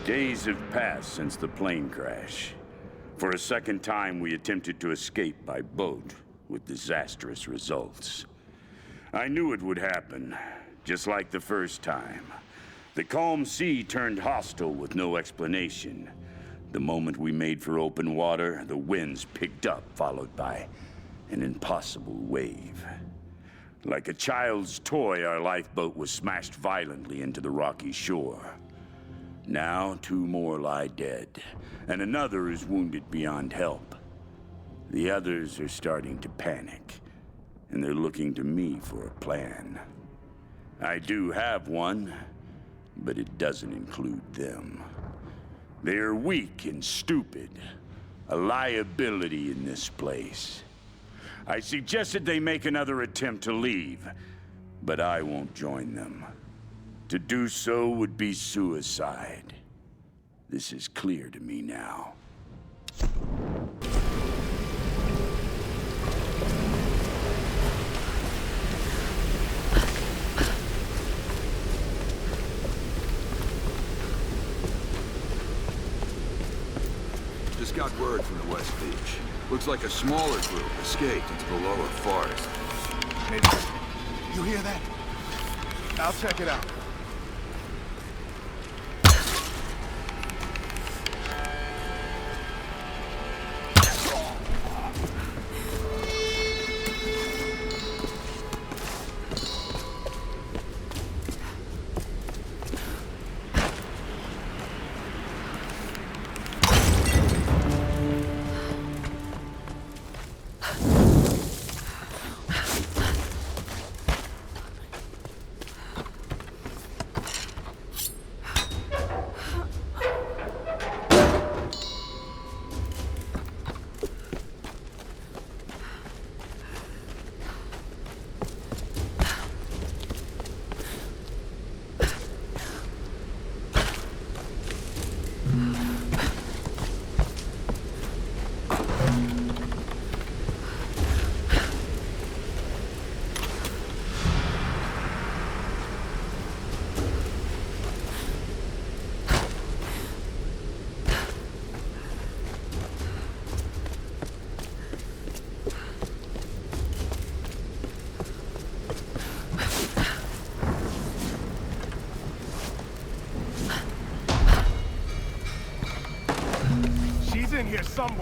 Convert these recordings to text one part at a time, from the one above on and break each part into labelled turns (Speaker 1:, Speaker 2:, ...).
Speaker 1: Days have passed since the plane crash. For a second time, we attempted to escape by boat, with disastrous results. I knew it would happen, just like the first time. The calm sea turned hostile with no explanation. The moment we made for open water, the winds picked up, followed by an impossible wave. Like a child's toy, our lifeboat was smashed violently into the rocky shore. Now, 2 more lie dead, and another is wounded beyond help. The others are starting to panic, and they're looking to me for a plan. I do have one, but it doesn't include them. They are weak and stupid, a liability in this place. I suggested they make another attempt to leave, but I won't join them. To do so would be suicide. This is clear to me now.
Speaker 2: Just got word from the West Beach. Looks like a smaller group escaped into the lower forest.
Speaker 3: Hey, you hear that? I'll check it out. In here somewhere.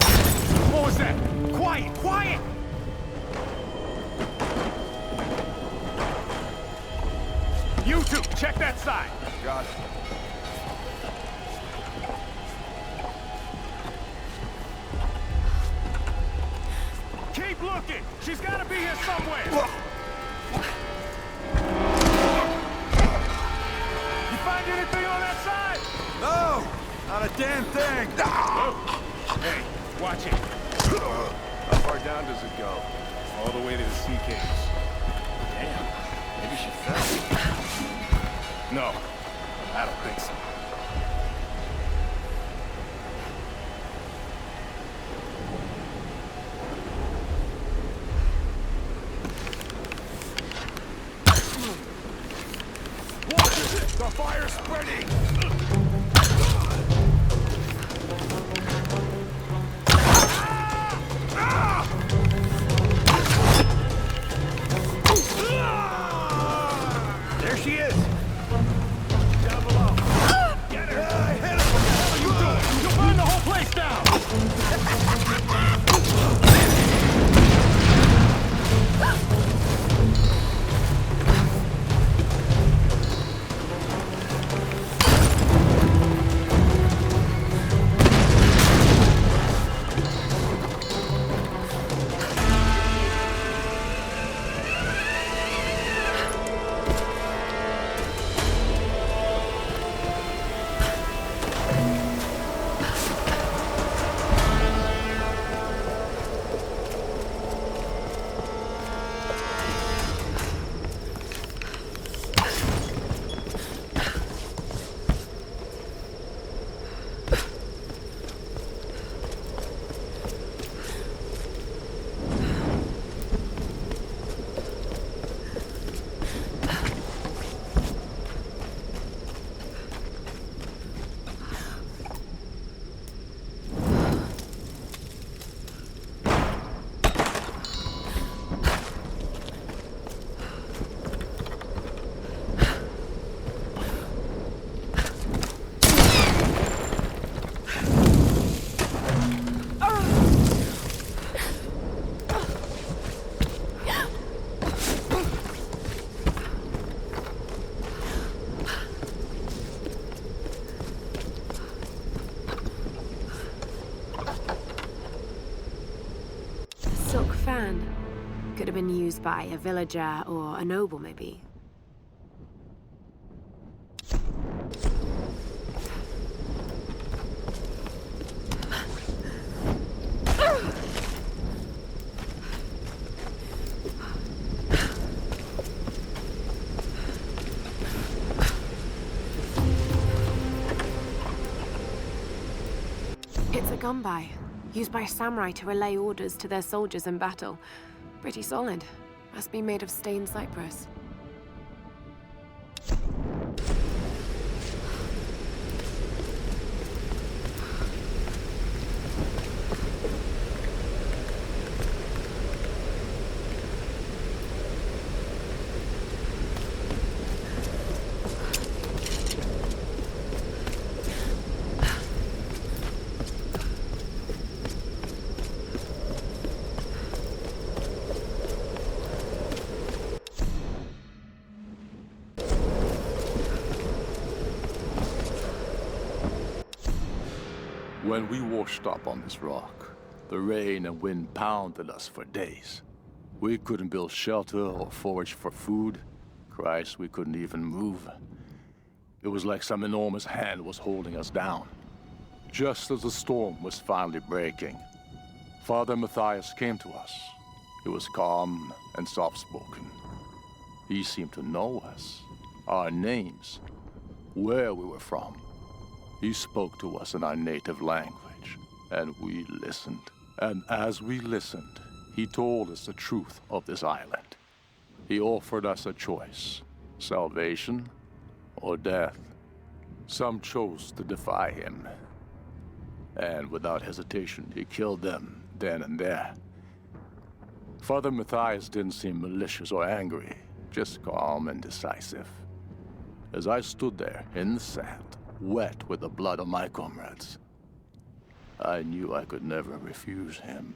Speaker 3: What was that? Quiet! Quiet! You two, check that side. Got it. Keep looking. She's got to be here somewhere. You find anything on that side?
Speaker 2: No! Not a damn thing!
Speaker 3: Hey, watch it. How far down does it go? All the way to the sea caves.
Speaker 2: Damn. Maybe she fell.
Speaker 3: No, I don't think so. Watch it! The fire's spreading!
Speaker 4: Could have been used by a villager or a noble, maybe. It's a gunbai, used by samurai to relay orders to their soldiers in battle. Pretty solid. Must be made of stained cypress.
Speaker 5: When we washed up on this rock, the rain and wind pounded us for days. We couldn't build shelter or forage for food. Christ, we couldn't even move. It was like some enormous hand was holding us down. Just as the storm was finally breaking, Father Matthias came to us. He was calm and soft-spoken. He seemed to know us, our names, where we were from. He spoke to us in our native language, and we listened. And as we listened, he told us the truth of this island. He offered us a choice, salvation or death. Some chose to defy him, and without hesitation, he killed them then and there. Father Matthias didn't seem malicious or angry, just calm and decisive. As I stood there in the sand, wet with the blood of my comrades, I knew I could never refuse him.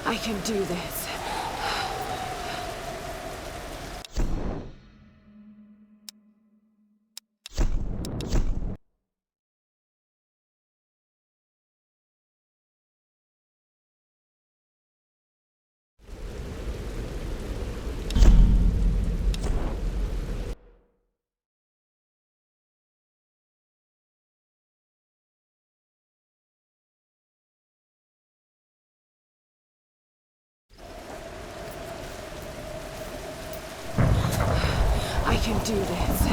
Speaker 4: I can do this. I can do this.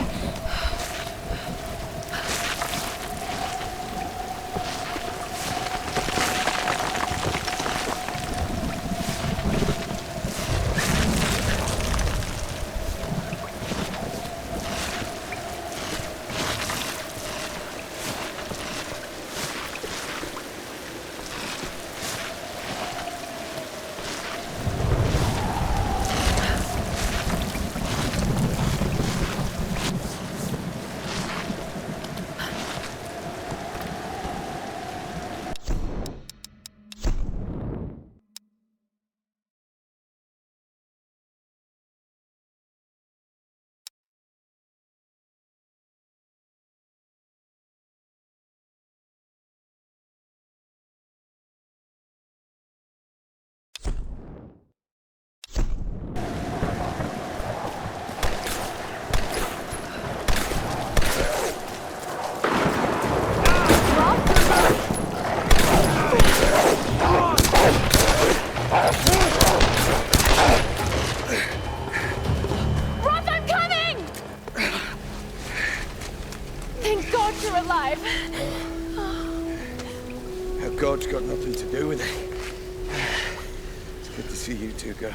Speaker 6: Good to see you two, girl.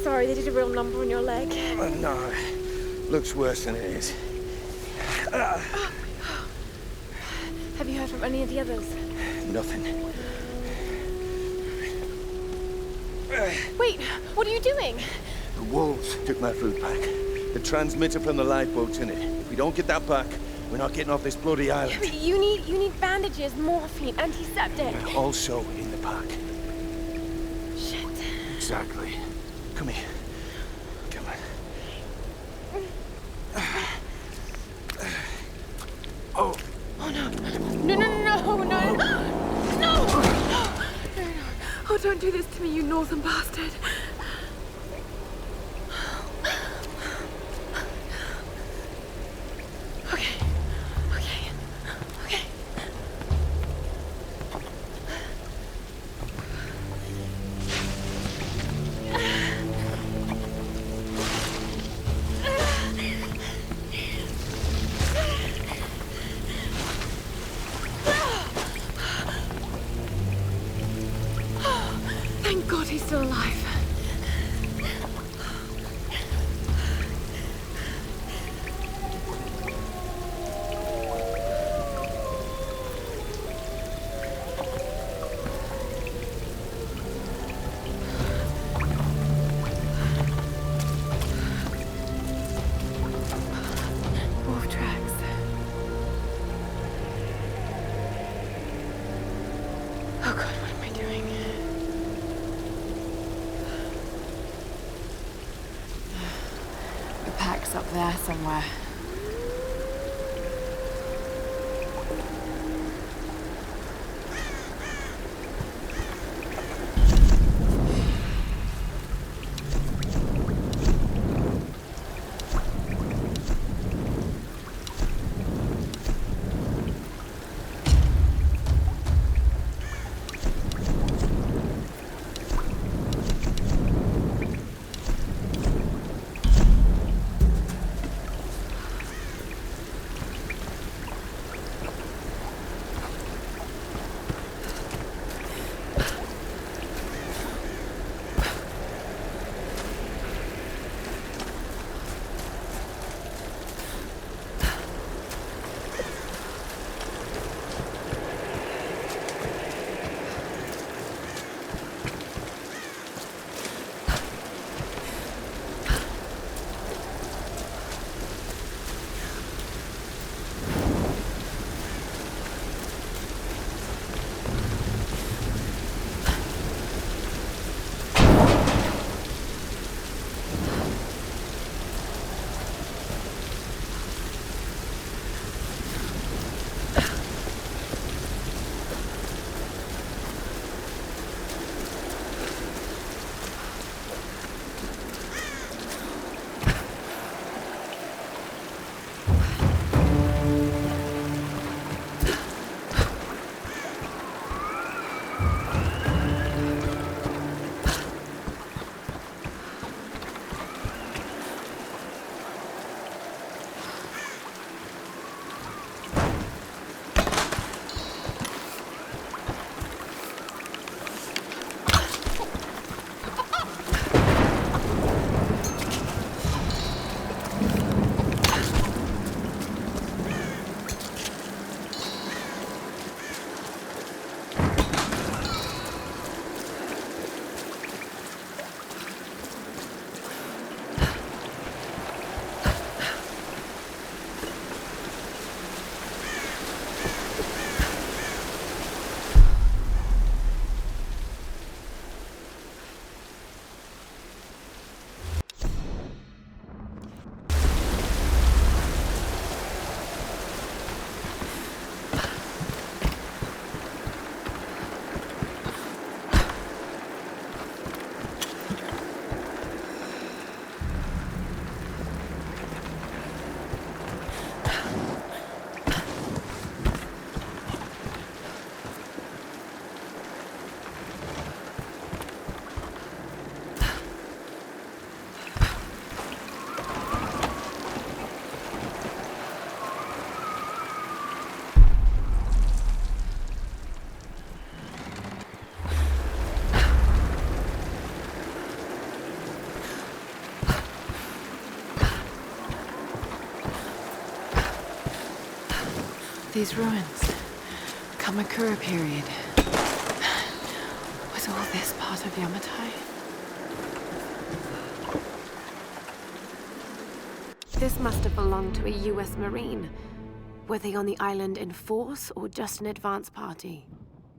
Speaker 4: Sorry, they did a real number on your leg.
Speaker 6: Oh, no. Looks worse than it is.
Speaker 4: Have you heard from any of the others?
Speaker 6: Nothing.
Speaker 4: Wait, what are you doing?
Speaker 6: The wolves took my food pack. The transmitter from the lifeboat's in it. If we don't get that back, we're not getting off this bloody island.
Speaker 4: You need bandages, morphine, antiseptic.
Speaker 6: Also in the pack.
Speaker 4: Shit.
Speaker 6: Exactly. Come here. Come on. Oh.
Speaker 4: Oh no. No! Oh, don't do this to me, you northern bastard. Okay. Thank God he's still alive. Wolf tracks. Oh God, what am I doing? The pack's up there somewhere. These ruins. Kamakura period. Was all this part of Yamatai? This must have belonged to a US Marine. Were they on the island in force or just an advance party?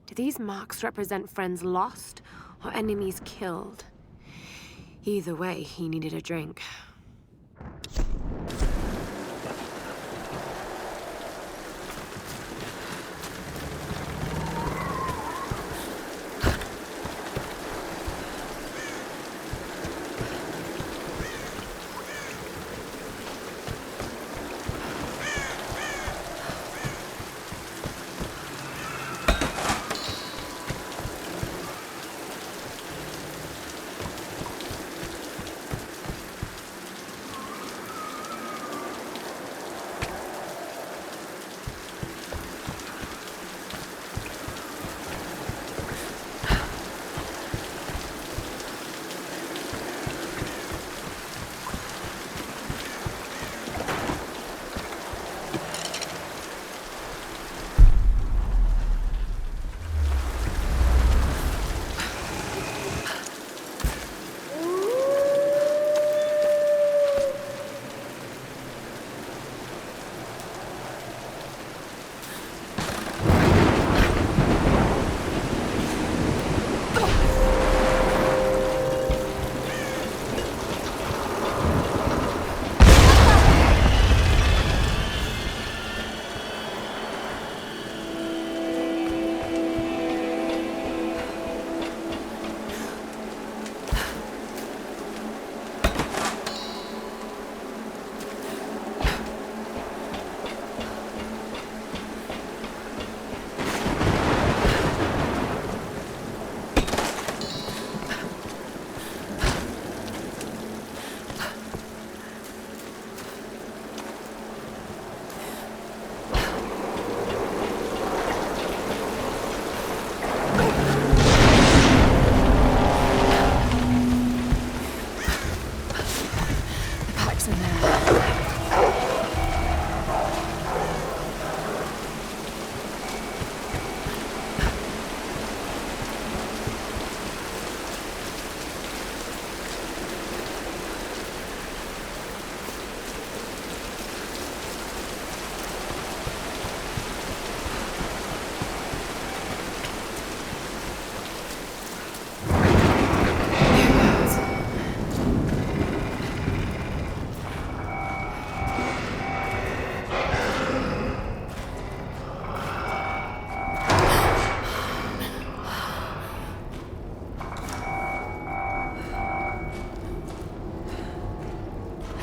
Speaker 4: Do these marks represent friends lost or enemies killed? Either way, he needed a drink.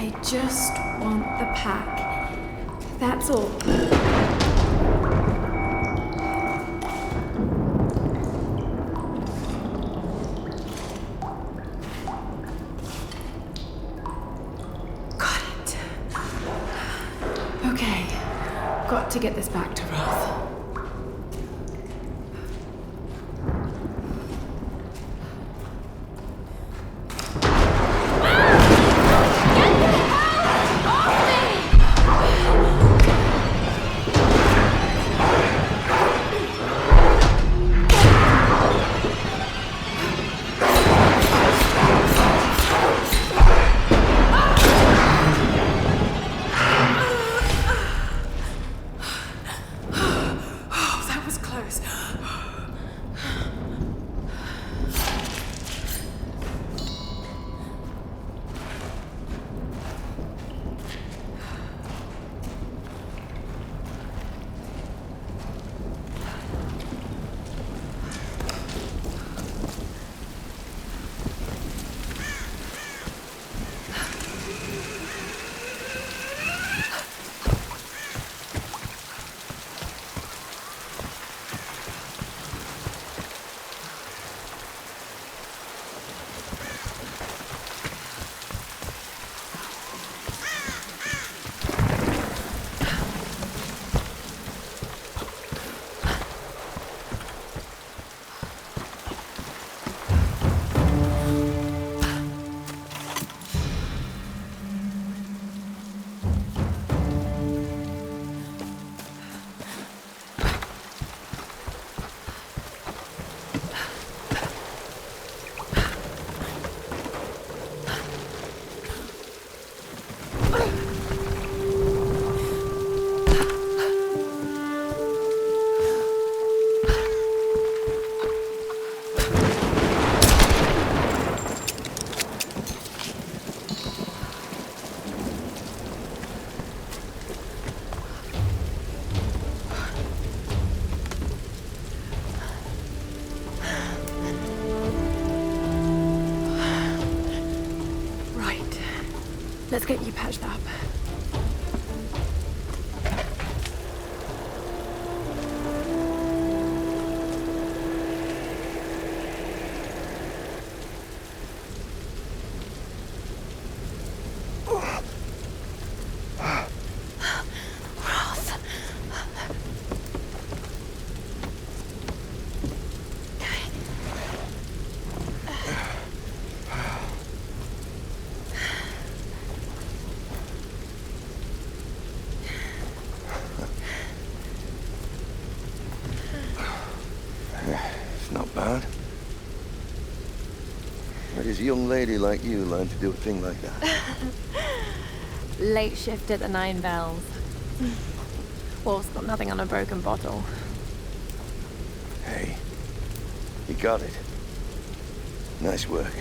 Speaker 7: I just want the pack. That's all. Got it. Okay. Got to get this back to Roth.
Speaker 4: Let's get you patched up.
Speaker 6: It's not bad. Where does a young lady like you learn to do a thing like that?
Speaker 4: Late shift at the 9 Bells. Wolf's got nothing on a broken bottle.
Speaker 6: Hey, you got it. Nice work.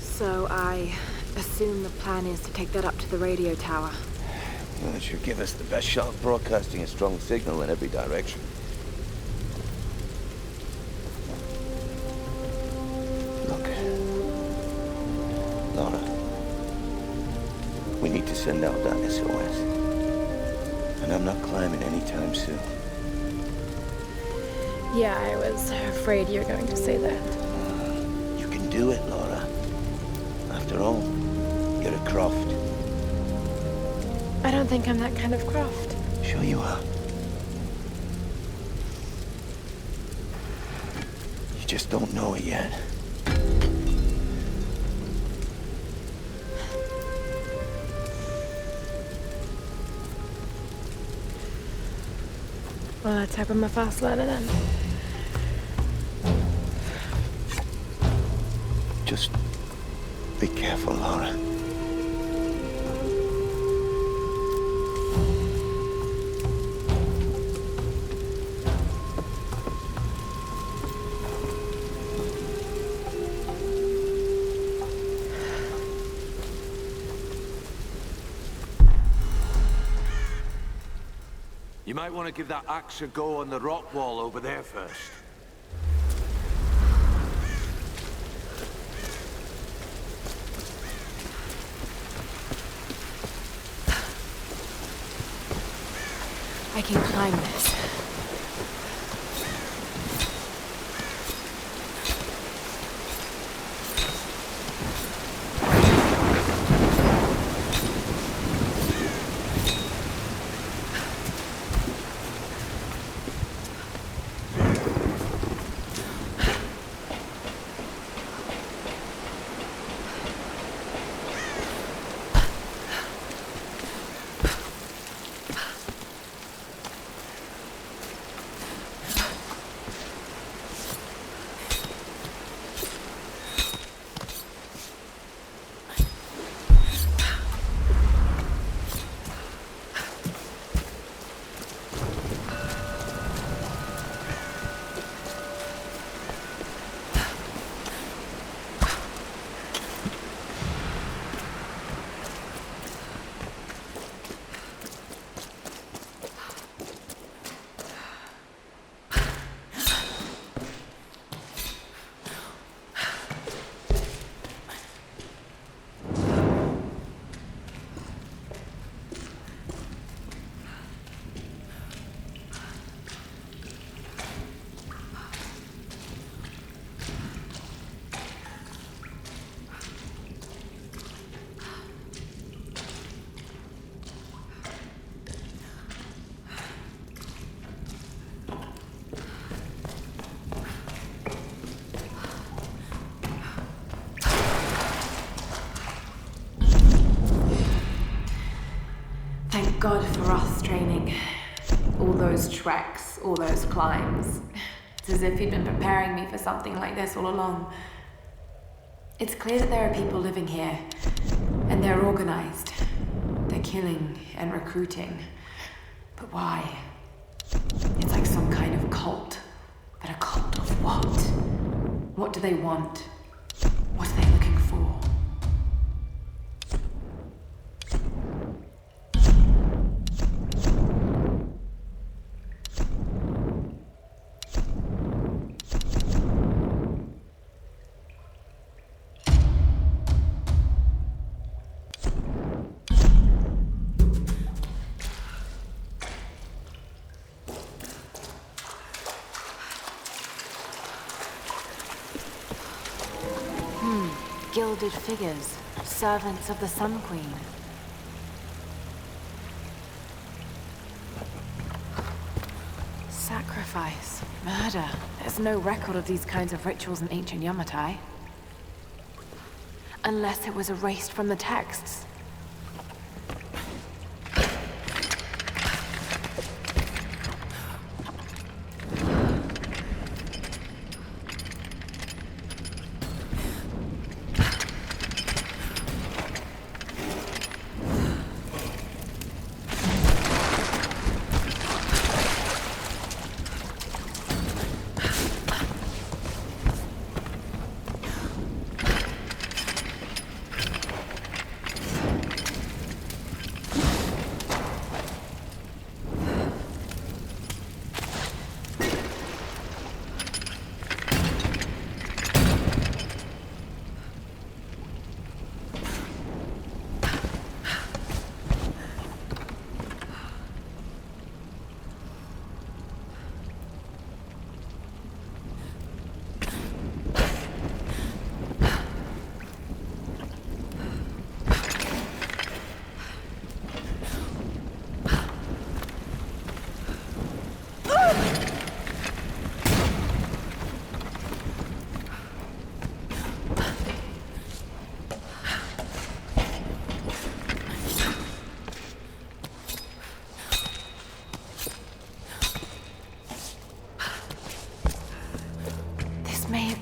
Speaker 4: So I assume the plan is to take that up to the radio tower.
Speaker 6: Well, it should give us the best shot of broadcasting a strong signal in every direction. Look. Laura. We need to send out that SOS. And I'm not climbing anytime soon.
Speaker 4: Yeah, I was afraid you were going to say that.
Speaker 6: You can do it, Laura. After all, you're a Croft.
Speaker 4: I don't think I'm that kind of Croft.
Speaker 6: Sure you are. You just don't know it yet.
Speaker 4: Well, let's hope I'm a fast learner then.
Speaker 6: Just be careful, Laura.
Speaker 8: You might want to give that axe a go on the rock wall over there first.
Speaker 4: I can climb this. Thank God for us training. All those treks, all those climbs. It's as if he'd been preparing me for something like this all along. It's clear that there are people living here, and they're organized. They're killing and recruiting. But why? It's like some kind of cult. But a cult of what? What do they want? What are they looking for? gilded figures, servants of the Sun Queen. Sacrifice, murder. There's no record of these kinds of rituals in ancient Yamatai. Unless it was erased from the texts.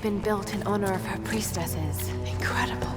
Speaker 4: Been built in honor of her priestesses. Incredible.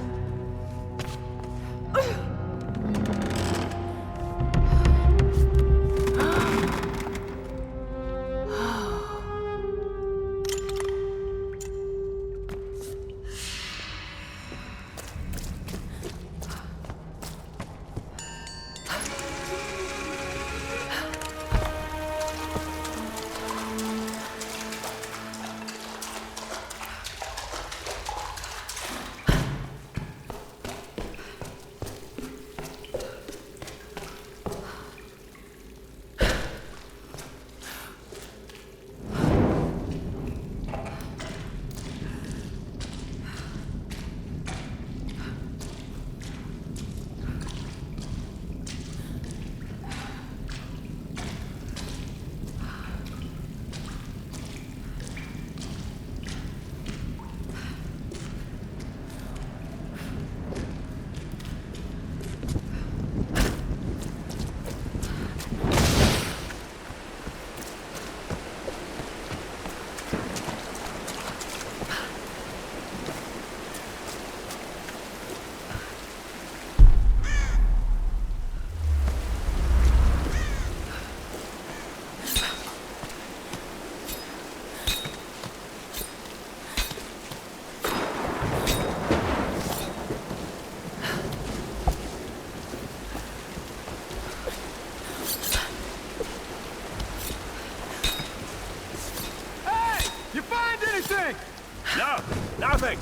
Speaker 3: No, nothing.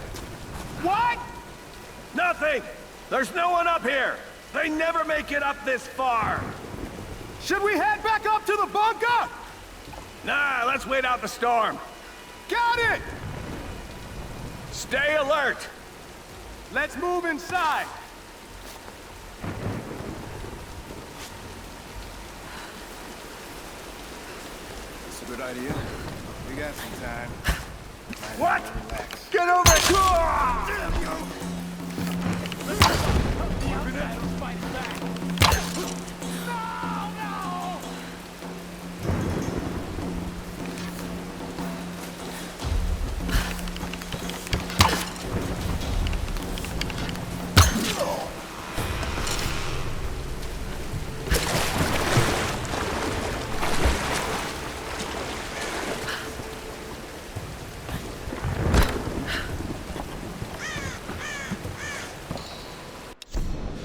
Speaker 9: What?
Speaker 3: Nothing. There's no one up here. They never make it up this far.
Speaker 9: Should we head back up to the bunker?
Speaker 3: Nah, let's wait out the storm.
Speaker 9: Got it!
Speaker 3: Stay alert.
Speaker 9: Let's move inside.
Speaker 3: That's a good idea.
Speaker 9: We got some time.
Speaker 3: What?
Speaker 9: Relax.
Speaker 3: Get over it!
Speaker 9: There we go.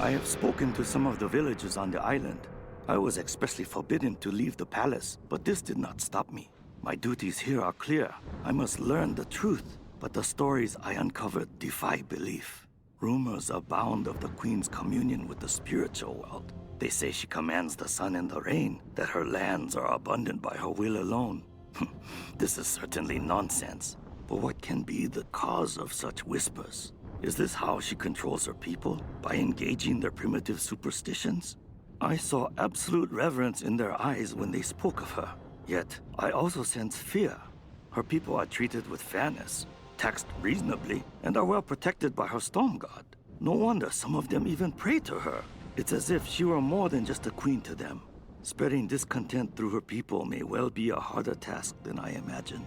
Speaker 6: I have spoken to some of the villagers on the island. I was expressly forbidden to leave the palace, but this did not stop me. My duties here are clear. I must learn the truth, but the stories I uncovered defy belief. Rumors abound of the Queen's communion with the spiritual world. They say she commands the sun and the rain, that her lands are abundant by her will alone. This is certainly nonsense. But what can be the cause of such whispers? Is this how she controls her people? By engaging their primitive superstitions? I saw absolute reverence in their eyes when they spoke of her. Yet, I also sense fear. Her people are treated with fairness, taxed reasonably, and are well protected by her storm god. No wonder some of them even pray to her. It's as if she were more than just a queen to them. Spreading discontent through her people may well be a harder task than I imagined.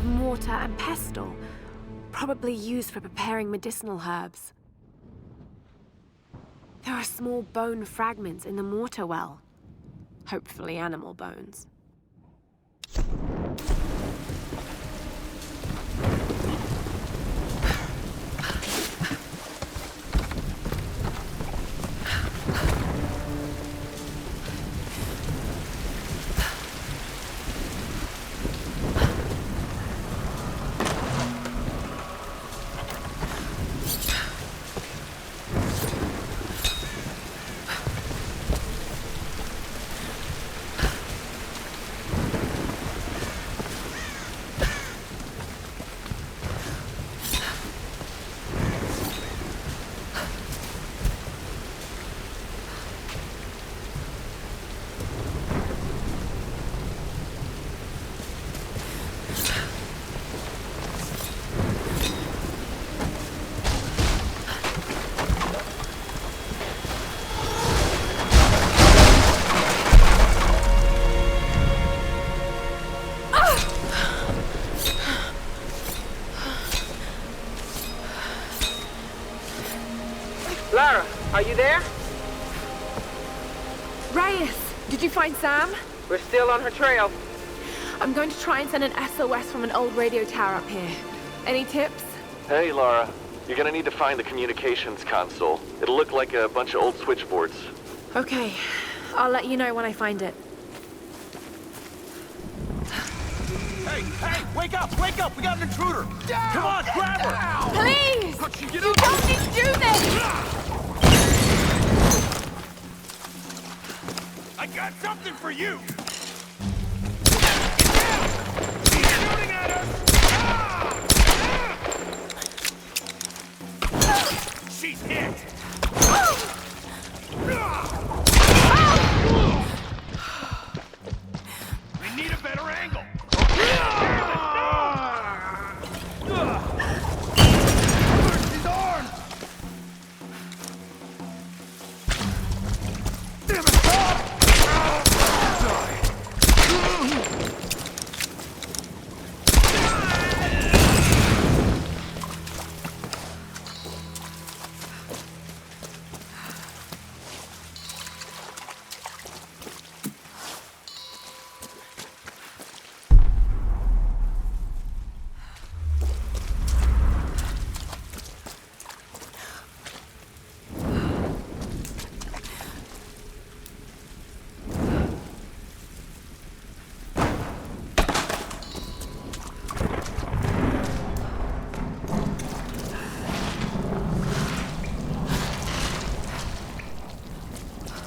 Speaker 4: Mortar and pestle, probably used for preparing medicinal herbs. There are small bone fragments in the mortar well. Hopefully animal bones.
Speaker 10: Lara, are you there?
Speaker 4: Reyes, did you find Sam?
Speaker 10: We're still on her trail.
Speaker 4: I'm going to try and send an SOS from an old radio tower up here. Any tips?
Speaker 11: Hey, Lara. You're gonna need to find the communications console. It'll look like a bunch of old switchboards.
Speaker 4: Okay. I'll let you know when I find it.
Speaker 8: Hey, wake up! We got an intruder! Come on, grab her!
Speaker 4: Please! You don't need to do this!
Speaker 9: I got something for you! He's shooting at us! She's hit! We need a better angle! She's armed! Damn it!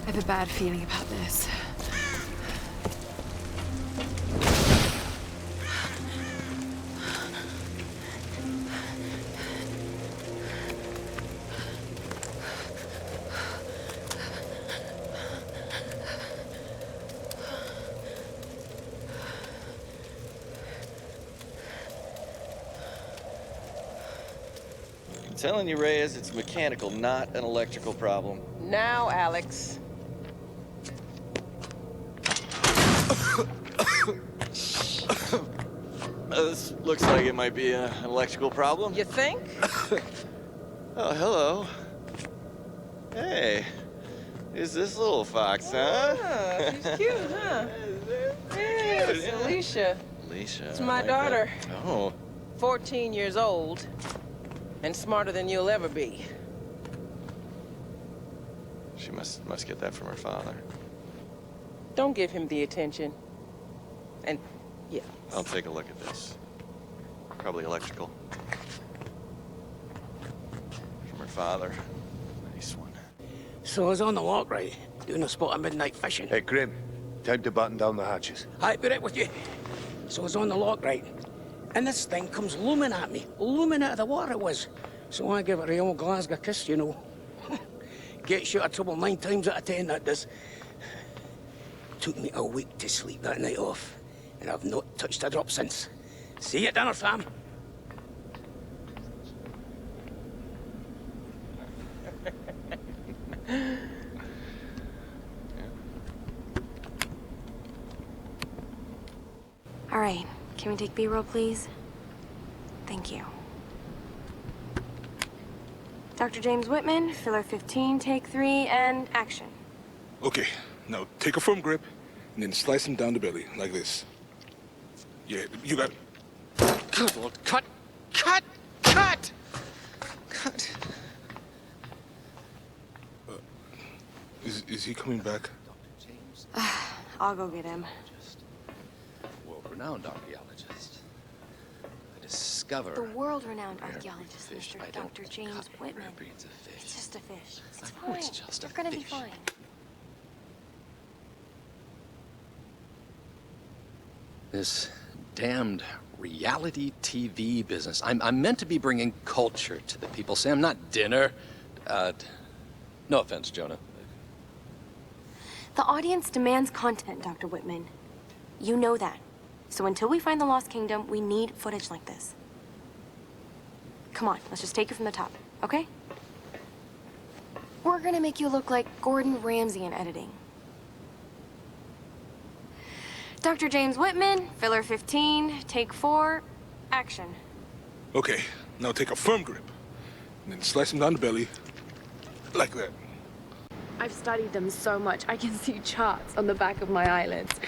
Speaker 4: I have a bad feeling about this.
Speaker 11: telling you, Reyes, it's mechanical, not an electrical problem.
Speaker 10: Now, Alex.
Speaker 11: This looks like it might be an electrical problem.
Speaker 10: You think?
Speaker 11: Oh, hello. Hey, who's this little fox, huh?
Speaker 10: Oh, she's cute, huh? Yes, Alicia.
Speaker 11: Alicia.
Speaker 10: It's my
Speaker 11: I like
Speaker 10: daughter.
Speaker 11: that. Oh.
Speaker 10: 14 years old. And smarter than you'll ever be.
Speaker 11: She must get that from her father.
Speaker 10: Don't give him the attention. And, yeah.
Speaker 11: I'll take a look at this. Probably electrical. From her father. Nice one.
Speaker 12: So I was on the lock, right? Doing a spot of midnight fishing.
Speaker 3: Hey, Grim. Time to button down the hatches.
Speaker 12: I'd be right with you. So I was on the lock, right? And this thing comes looming at me. Looming out of the water it was. So I give it a old Glasgow kiss, you know. Gets you out of trouble 9 times out of 10, that does. Took me a week to sleep that night off. And I've not touched a drop since. See you at dinner, fam.
Speaker 4: All right, can we take B-roll, please? Thank you. Dr. James Whitman, filler 15, take 3, and action.
Speaker 3: Okay, now take a firm grip and then slice him down the belly, like this. Yeah, you got it.
Speaker 12: Good Lord, cut! Cut! Cut! Cut!
Speaker 3: Is he coming back?
Speaker 4: I'll go get him.
Speaker 13: World-renowned archaeologist. I discover...
Speaker 4: The world-renowned archaeologist,
Speaker 13: fish.
Speaker 4: Mr.
Speaker 13: I don't
Speaker 4: Dr. James
Speaker 13: cut
Speaker 4: Whitman.
Speaker 13: rare breeds of fish.
Speaker 4: It's just a fish. It's
Speaker 13: I know
Speaker 4: fine.
Speaker 13: it's just a
Speaker 4: You're gonna be
Speaker 13: fish.
Speaker 4: fine.
Speaker 13: This damned reality TV business. I'm meant to be bringing culture to the people, Sam, not dinner. No offense, Jonah.
Speaker 4: The audience demands content, Dr. Whitman. You know that. So until we find the Lost Kingdom, we need footage like this. Come on, let's just take it from the top, okay? We're gonna make you look like Gordon Ramsay in editing. Dr. James Whitman, filler 15, take 4, action.
Speaker 3: Okay, now take a firm grip and then slice him down the belly, like that.
Speaker 7: I've studied them so much, I can see charts on the back of my eyelids.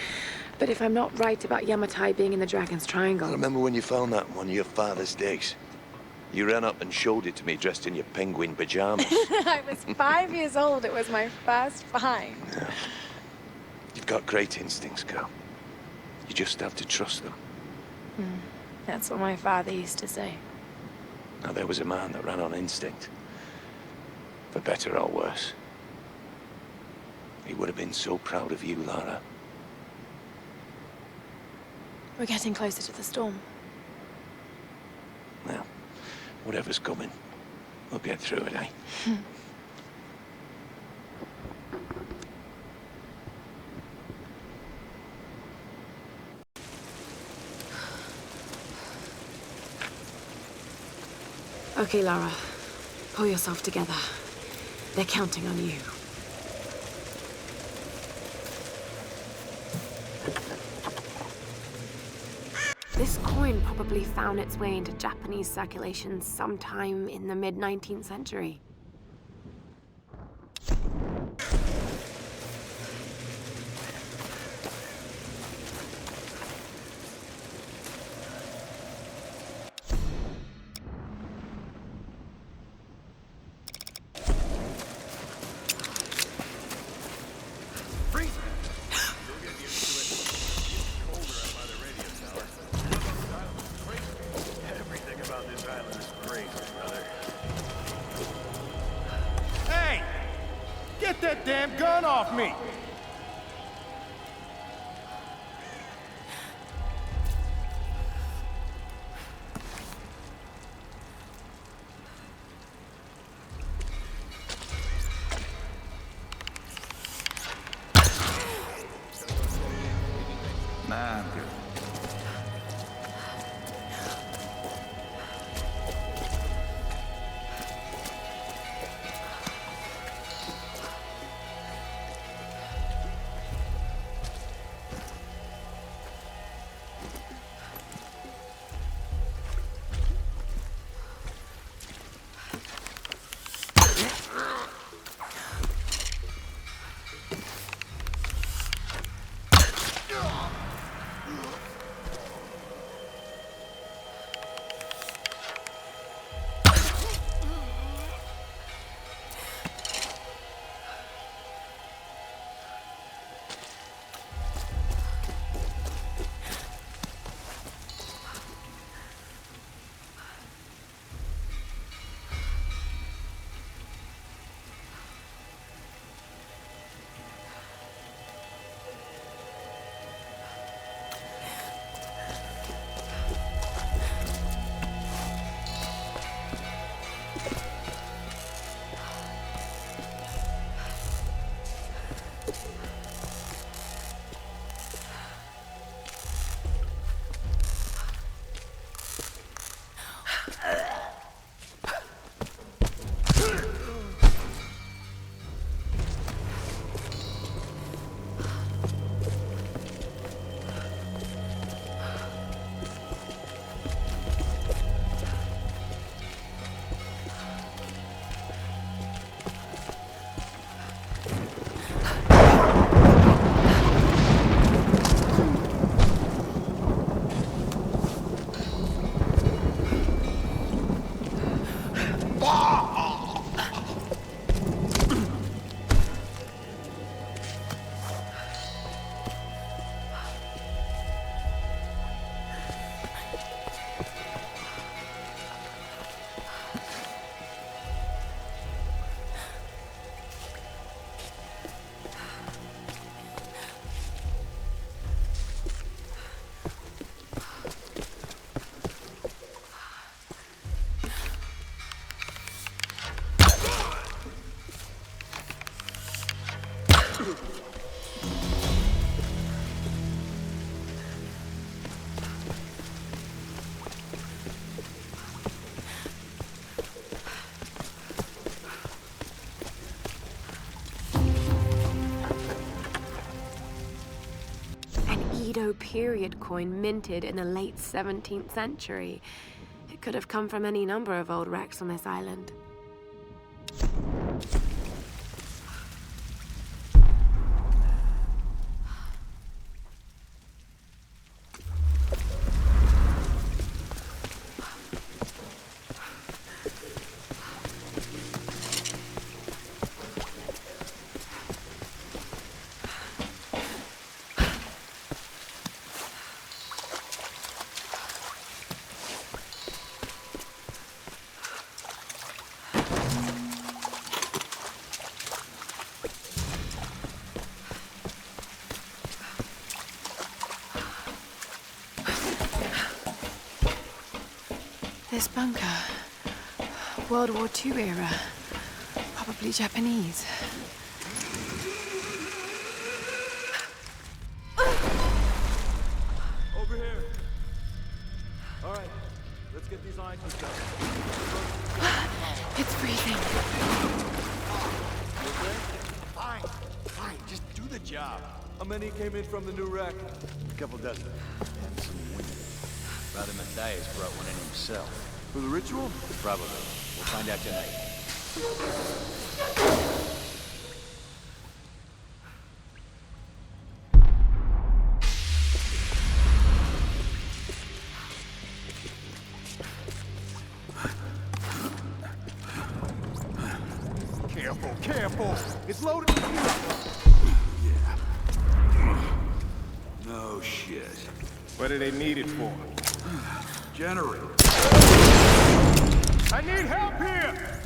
Speaker 7: But if I'm not right about Yamatai being in the Dragon's Triangle...
Speaker 14: I remember when you found that on one of your father's digs. You ran up and showed it to me dressed in your penguin pajamas.
Speaker 7: I was 5 years old. It was my first find.
Speaker 14: Yeah. You've got great instincts, girl. You just have to trust them.
Speaker 7: That's what my father used to say.
Speaker 14: Now, there was a man that ran on instinct. For better or worse. He would have been so proud of you, Lara.
Speaker 7: We're getting closer to the storm.
Speaker 14: Now, whatever's coming, we'll get through it, eh?
Speaker 7: Okay, Lara. Pull yourself together. They're counting on you.
Speaker 4: This coin probably found its way into Japanese circulation sometime in the mid-19th century.
Speaker 9: Hey! Get that damn gun off me!
Speaker 15: Nah, I'm good.
Speaker 4: Edo period coin minted in the late 17th century. It could have come from any number of old wrecks on this island. This bunker, World War II era, probably Japanese.
Speaker 8: Over here. All right, let's get these items done.
Speaker 4: It's freezing.
Speaker 8: You okay? Fine, just do the job. How many came in from the new wreck?
Speaker 3: A couple dozen. And some women. Brother Matthias brought one in himself.
Speaker 8: For the ritual?
Speaker 3: Probably. We'll find out tonight.
Speaker 8: Careful! It's loaded with
Speaker 2: Yeah. No shit.
Speaker 3: What do they need it for?
Speaker 2: Generator.
Speaker 3: I need help here!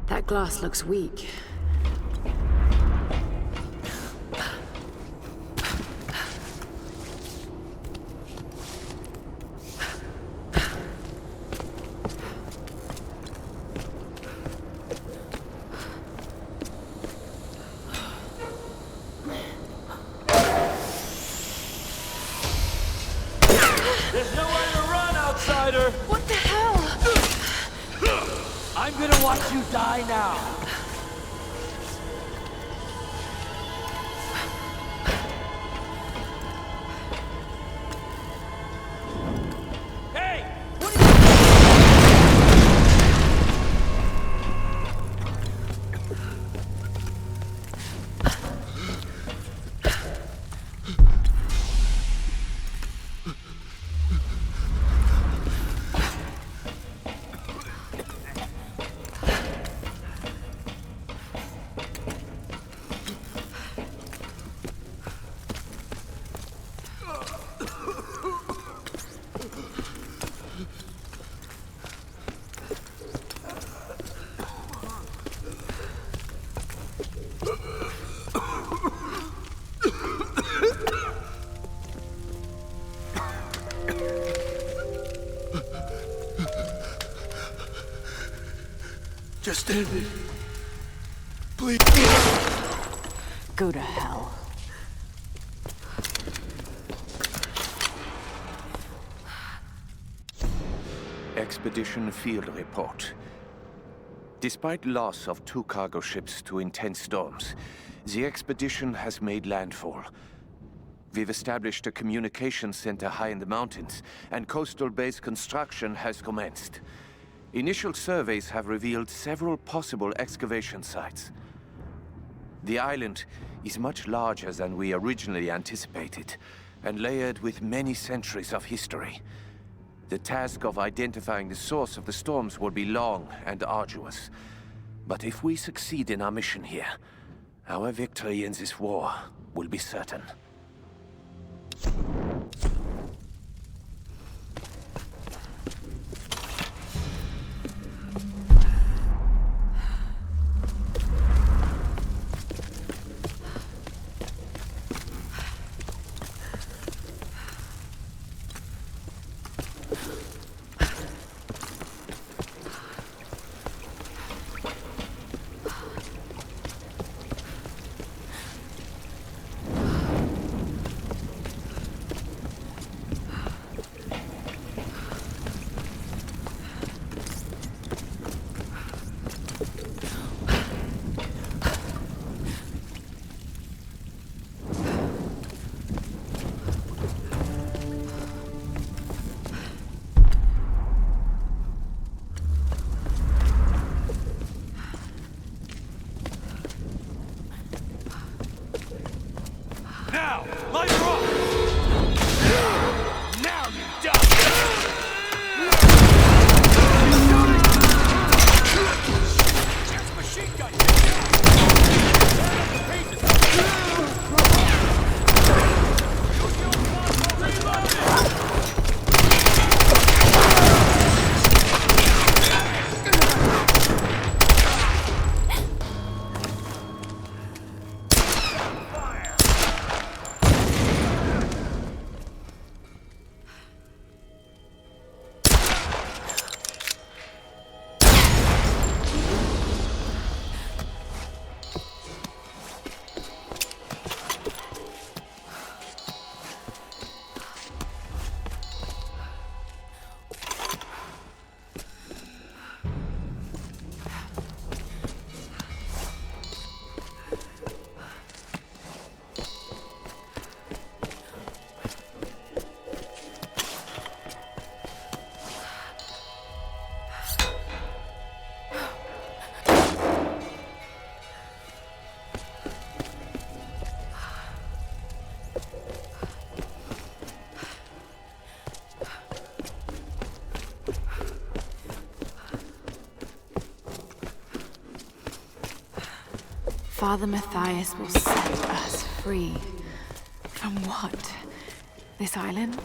Speaker 4: That glass looks weak.
Speaker 8: There's nowhere to run, outsider!
Speaker 4: What the hell?
Speaker 8: I'm gonna watch you die now! Hey! What are
Speaker 2: Just ended. Please.
Speaker 15: Go to hell.
Speaker 14: Expedition Field Report. Despite loss of 2 cargo ships to intense storms, the expedition has made landfall. We've established a communications center high in the mountains, and coastal base construction has commenced. Initial surveys have revealed several possible excavation sites. The island is much larger than we originally anticipated, and layered with many centuries of history. The task of identifying the source of the storms will be long and arduous. But if we succeed in our mission here, our victory in this war will be certain.
Speaker 4: Father Matthias will set us free. From what? This island?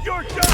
Speaker 8: You're done!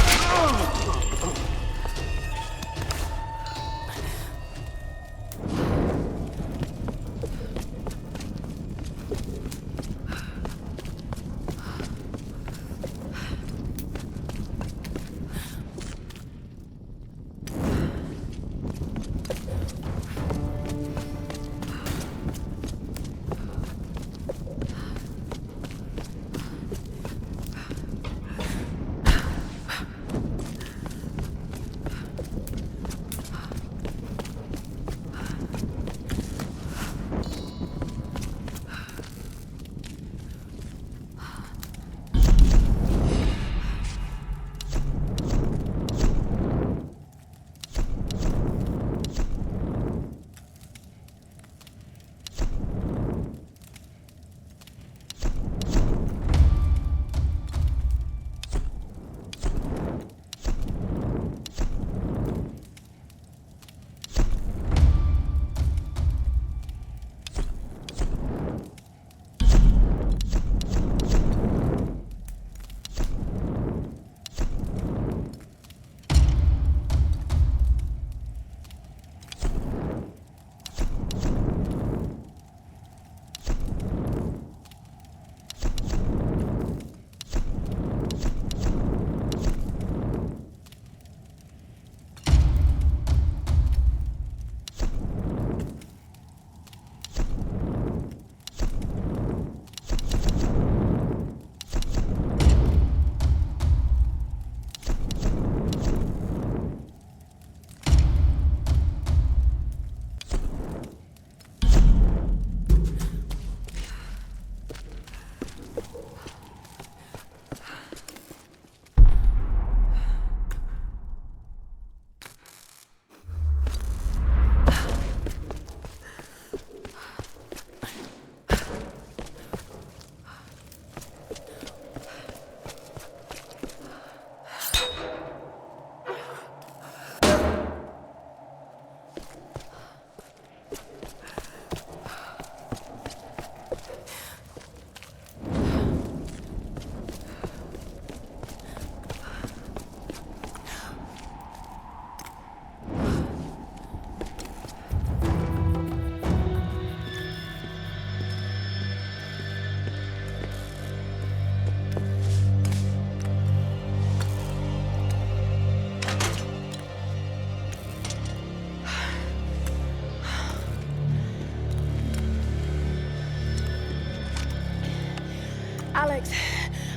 Speaker 7: Alex,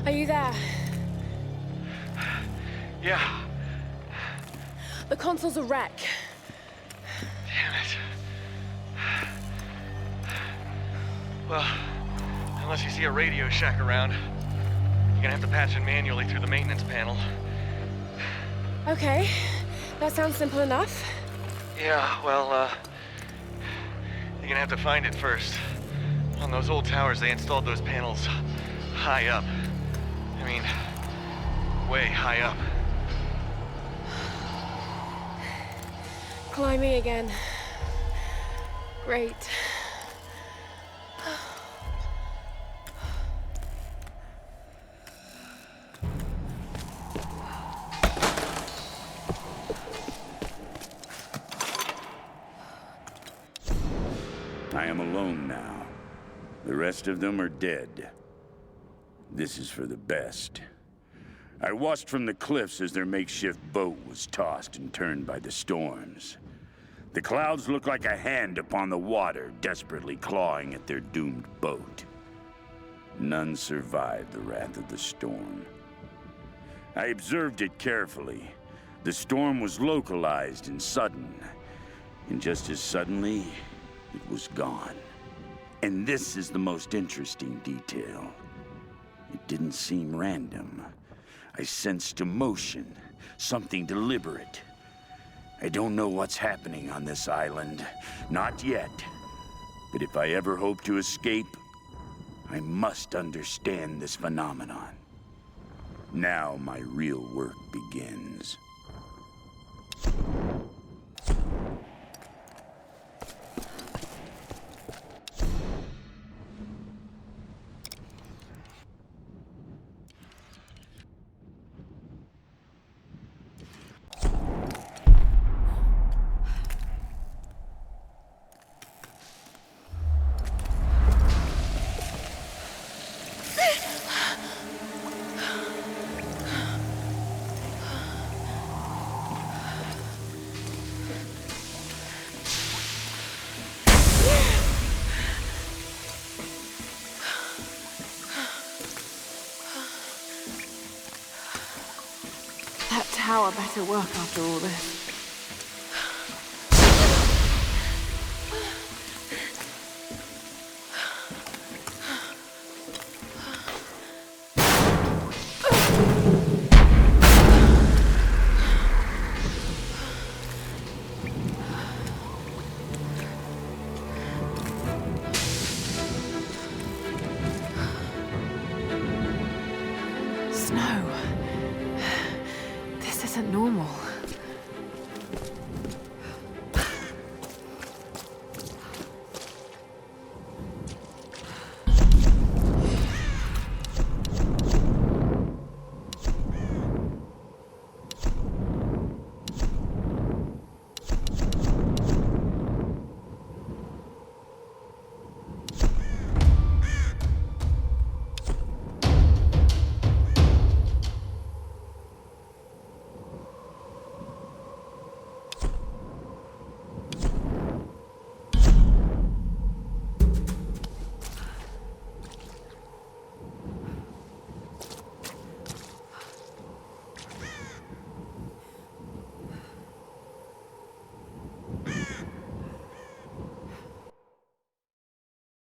Speaker 7: are you there?
Speaker 11: Yeah.
Speaker 7: The console's a wreck.
Speaker 11: Damn it. Well, unless you see a Radio Shack around, you're gonna have to patch it manually through the maintenance panel.
Speaker 7: Okay, that sounds simple enough.
Speaker 11: Yeah, well, you're gonna have to find it first. On those old towers, they installed those panels high up. I mean, way high up.
Speaker 7: Climbing again. Great.
Speaker 1: I am alone now. The rest of them are dead. This is for the best. I watched from the cliffs as their makeshift boat was tossed and turned by the storms. The clouds looked like a hand upon the water, desperately clawing at their doomed boat. None survived the wrath of the storm. I observed it carefully. The storm was localized and sudden. And just as suddenly, it was gone. And this is the most interesting detail. It didn't seem random. I sensed emotion, something deliberate. I don't know what's happening on this island. Not yet. But if I ever hope to escape, I must understand this phenomenon. Now my real work begins.
Speaker 4: That tower better work after all this.